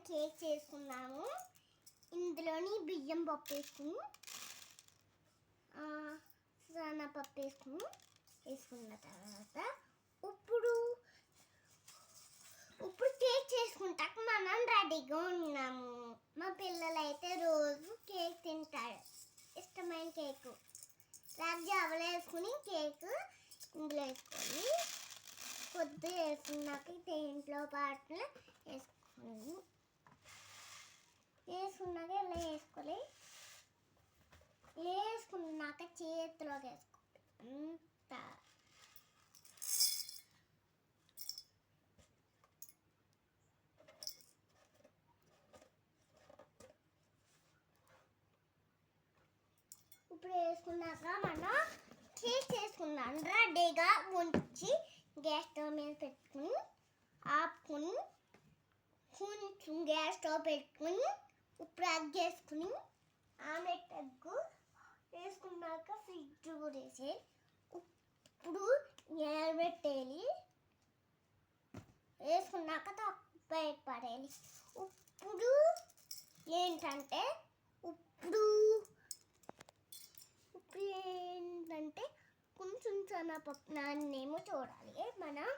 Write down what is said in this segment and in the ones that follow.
Cake చేసుకున్నాము. ఇందులోని బియ్యం పప్పు వేసుకుని శనగపప్పు వేసుకున్న తర్వాత ఇప్పుడు కేక్ చేసుకుంటాక మనం రెడీగా ఉన్నాము. మా పిల్లలు అయితే రోజు కేక్ తింటారు, ఇష్టమైన కేకు. రాగి జావలో వేసుకుని కేక్ ఇందులో వేసుకొని కొద్దిగా వేసుకున్నాక దేంట్లో పాటలు వేసుకున్నాక ఇలా వేసుకున్నాక చేతిలోకి వేసుకోవాలి. అంత ఇప్పుడు వేసుకున్నాక మనం కేక్ చేసుకున్నాం. రెడీగా ఉంచి గ్యాస్ స్టవ్ మీద పెట్టుకుని ఆపుకుని కొంచెం గ్యాస్ స్టవ్ పెట్టుకుని ఇప్పుడు ఎగ్ వేసుకుని ఆమ్లెట్ ఎగ్ వేసుకున్నాక ఫ్రిడ్జ్ వేసి ఇప్పుడు పెట్టేయాలి. వేసుకున్నాక బయట పడేయాలి. ఇప్పుడు ఏంటంటే కొంచెం శనగపప్పు నాన్నేమో చూడాలి. మనం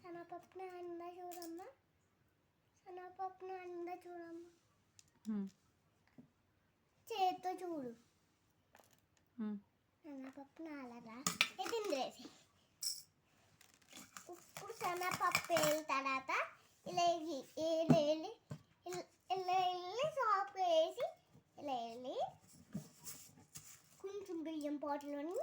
శనగపప్పు నాన్న చూడమ్మా, శనగపప్పు నాన్న చూడమ్మా, చేతితో చూడు. శనగపప్పు నాలగా తిందేసి ఇప్పుడు శనగపప్పు వేసిన తర్వాత ఇలా సాఫ్ వేసి ఇలా కొంచెం బియ్యం పాటలోని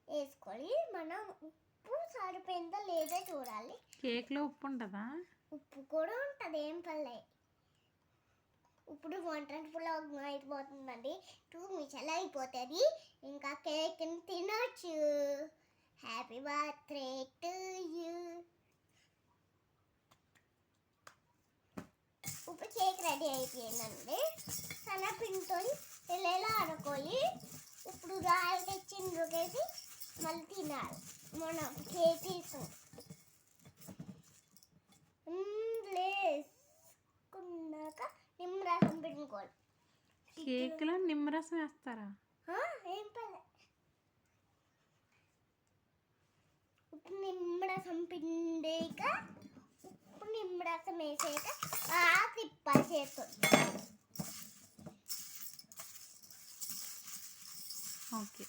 వేసుకొని మనం ఉప్పు సరిపోయిందో లేదో చూడాలి. కేక్లో ఉప్పు ఉంటుందా? ఉప్పు కూడా ఉంటుంది, ఏం పర్లే. ఇప్పుడు 1 అయిపోతుందండి. 2 నిమిషాలు అయిపోతుంది. ఇంకా కేక్ని తినొచ్చు. Happy birthday to you. ఇప్పుడు కేక్ రెడీ అయిపోయిందండి. శనగపిండితో ఇలా ఆడుకోయి ఇప్పుడు రాయలు తెచ్చి ఇందుకేసి మళ్ళీ తినాలి. మనం కేక్ తీసుకున్నాక నిమ్మరసం పిండుకోవాలి. కేక్లో నిమ్మరసం వేస్తారా? ఏం పర్లే. ఇప్పుడు నిమ్మరసం పిండాక నిమ్మరసం వేసాక తిప్పాలి చేతితో. ఓకే.